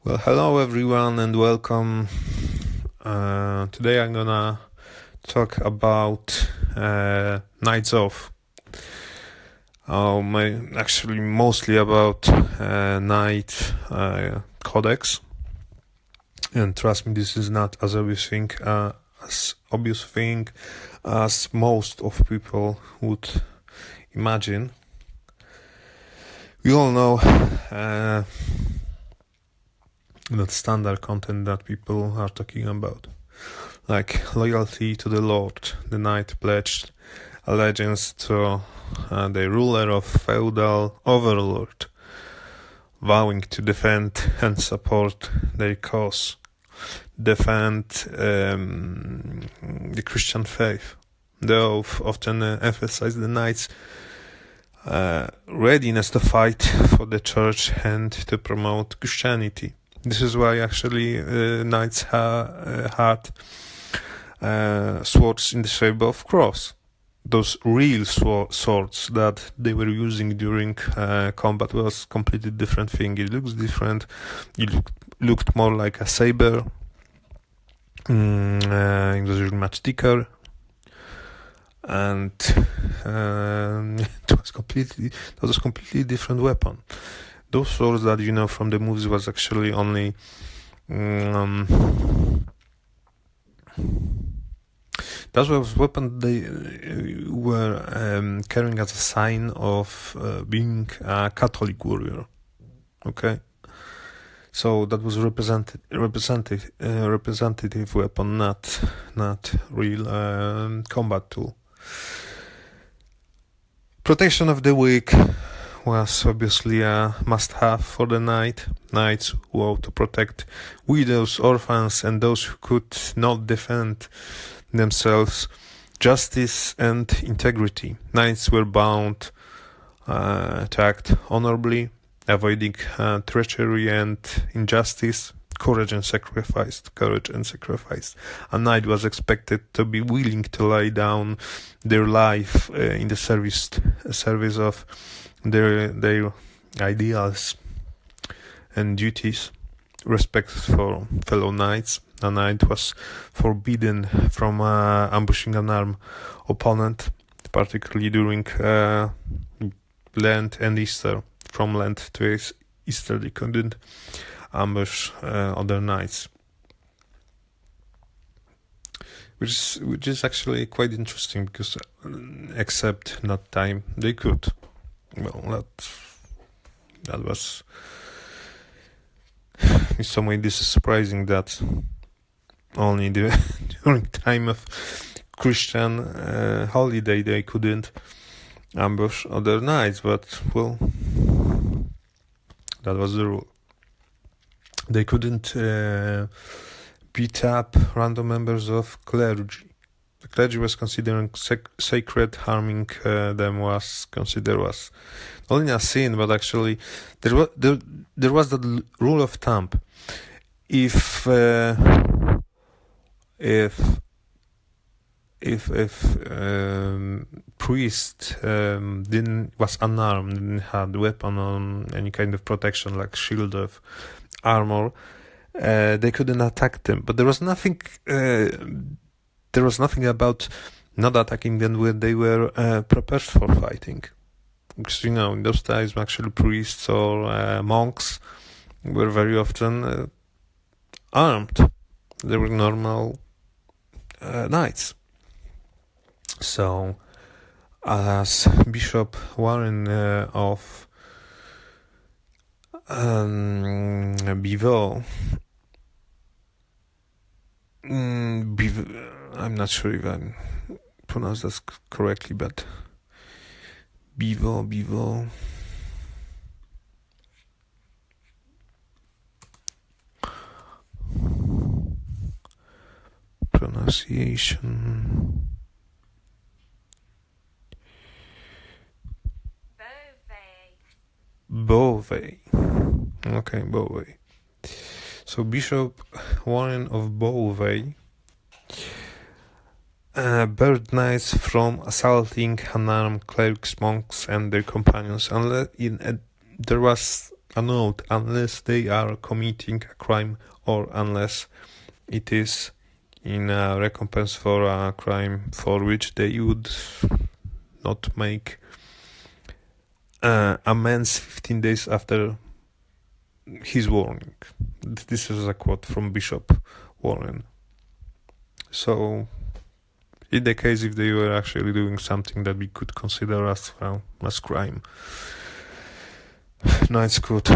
Well, hello everyone and welcome. Today I'm gonna talk about nights off. Mostly about night codex. And trust me, this is not as obvious thing as most of people would imagine. We all know that standard content that people are talking about, like loyalty to the Lord. The knight pledged allegiance to the ruler of feudal overlord, vowing to defend and support their cause, defend the Christian faith. The oath often emphasized the knight's readiness to fight for the church and to promote Christianity. This is why actually knights had swords in the shape of cross. Those real swords that they were using during combat was completely different thing. It looks different. It looked more like a saber. It was really much thicker, and it was a completely different weapon. Those swords that you know from the movies was actually only that was weapon they were carrying as a sign of being a Catholic warrior. Okay, so that was representative weapon, not real combat tool. Protection of the weak was obviously a must-have for the knight. Knights vowed to protect widows, orphans, and those who could not defend themselves. Justice and integrity. Knights were bound to act honorably, avoiding treachery and injustice. Courage and sacrifice. A knight was expected to be willing to lay down their life in the service of their ideals and duties. Respect for fellow knights. A knight was forbidden from ambushing an armed opponent, particularly during Lent and Easter. From Lent to Easter, they couldn't ambush other knights, which is actually quite interesting because except that time they could. Well, that was in some way this is surprising that only during time of Christian holiday they couldn't ambush other knights, but well, that was the rule. They couldn't beat up random members of clergy. The clergy was considered sacred. Harming them was considered was not only a sin, but actually there was the rule of thumb. If priest was unarmed, didn't have weapon on any kind of protection like shield of armor, they couldn't attack them. But there was nothing about not attacking them when they were prepared for fighting. Because in those times actually priests or monks were very often armed. They were normal knights. So, as Bishop Warren of Beauvais, I'm not sure if I pronounced that correctly, but Beauvais. Pronunciation. Beauvais. Okay, Beauvais. So Bishop Warren of Beauvais barred knights from assaulting unarmed clerics, monks, and their companions, unless there was annulled unless they are committing a crime or unless it is in a recompense for a crime for which they would not make amends 15 days after his warning. This is a quote from Bishop Warren. So, in the case if they were actually doing something that we could consider as crime, knights could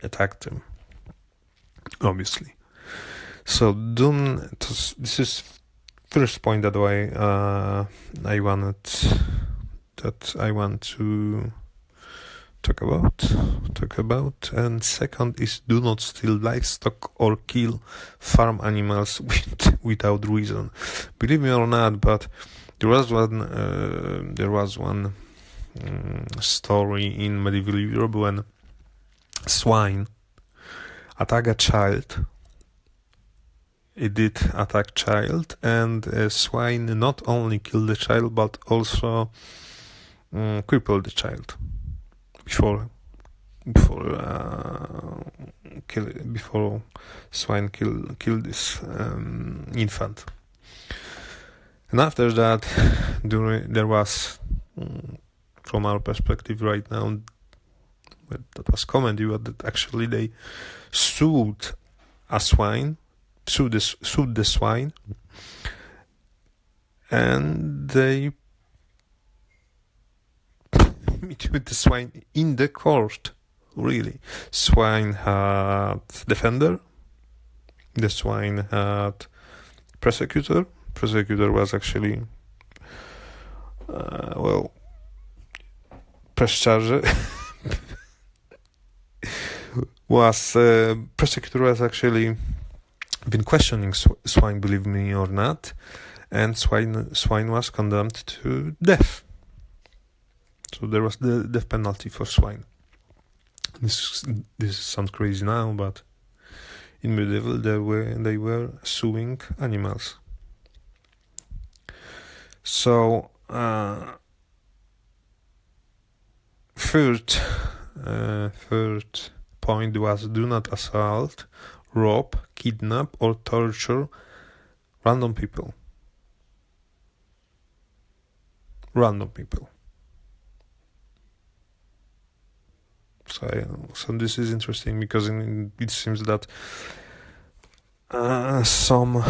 attack them, obviously. So this is first point that I want to talk about, and second is do not steal livestock or kill farm animals without reason. Believe me or not, but there was one story in medieval Europe when swine attack a child. It did attack child, and swine not only killed the child but also crippled the child before swine killed this infant. And after that, there was, from our perspective right now, that was comedy, but that actually they sued the swine, and they meet with the swine in the court. Really, swine had defender. The swine had prosecutor. Prosecutor was actually press charge. Prosecutor was actually been questioning swine, believe me or not, and swine was condemned to death. So there was the death penalty for swine. This sounds crazy now, but in medieval they were suing animals. So third point was do not assault, rob, kidnap, or torture random people. So this is interesting because it seems that some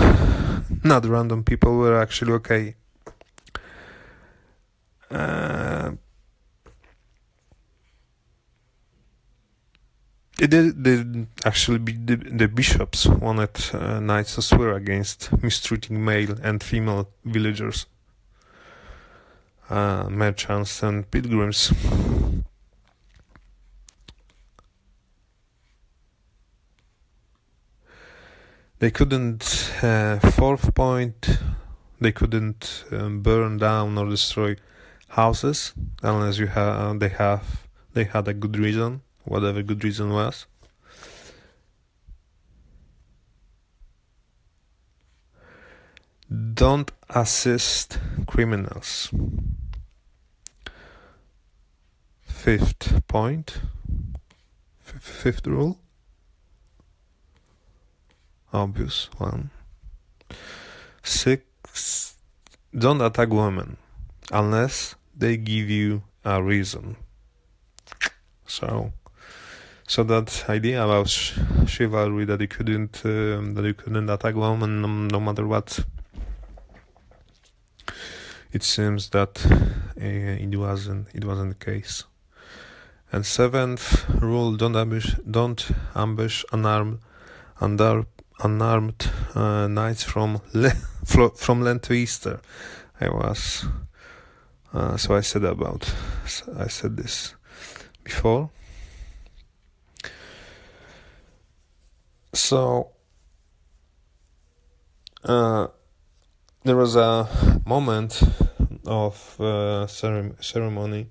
not random people were actually okay. The bishops wanted knights to swear against mistreating male and female villagers, merchants, and pilgrims. They couldn't. Fourth point, they couldn't burn down or destroy houses unless they had a good reason, whatever good reason was. Don't assist criminals. Fifth point, fifth rule. Obvious one. 6. Don't attack women unless they give you a reason. So that idea about chivalry, that you couldn't attack women no matter what, it seems that it wasn't the case. And 7th rule: don't ambush unarmed knights from Lent to Easter. I said this before. So there was a moment of ceremony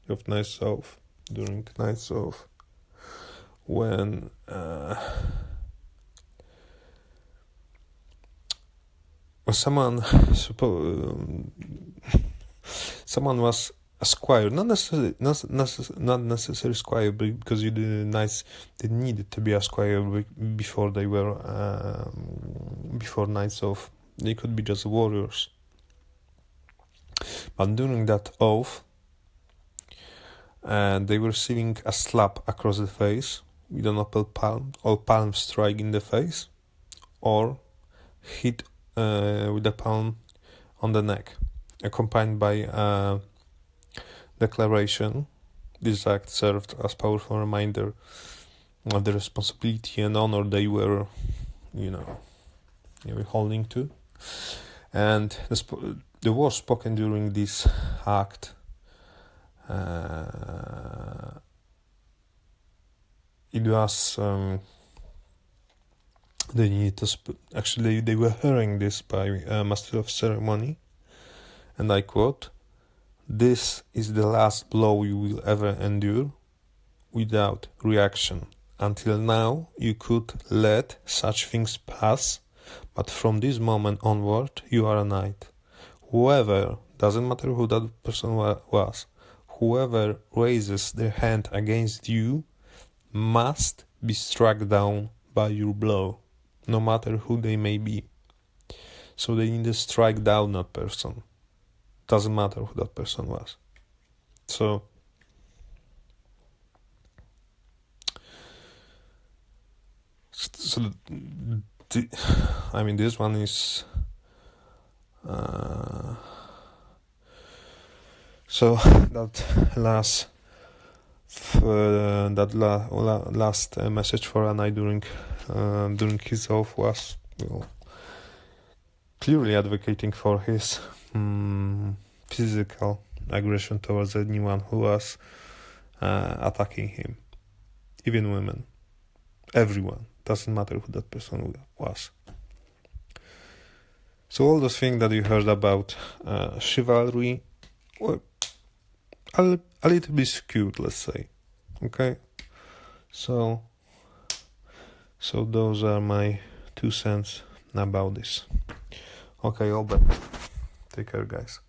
of Nights Oath, during Nights Oath, when someone was a squire, not necessarily squire, because the knights didn't need it to be a squire before they were before knights oath. They could be just warriors. But during that oath, they were receiving a slap across the face with an apple palm or palm strike in the face, or hit with a palm on the neck, accompanied by a declaration. This act served as powerful reminder of the responsibility and honor they were, holding to. And the words spoken during this act it was they needed to actually they were hearing this by master of ceremony, and I quote, "This is the last blow you will ever endure without reaction. Until now you could let such things pass, but from this moment onward you are a knight. Whoever, doesn't matter who that person was, whoever raises their hand against you must be struck down by your blow, no matter who they may be." So they need to strike down that person. Doesn't matter who that person was. So this one is so that last last message for Anai during his oath was clearly advocating for his physical aggression towards anyone who was attacking him, even women, everyone, doesn't matter who that person was. So all those things that you heard about chivalry were a little bit skewed, let's say. Okay, so those are my 2 cents about this. Okay, all back. Take care, guys.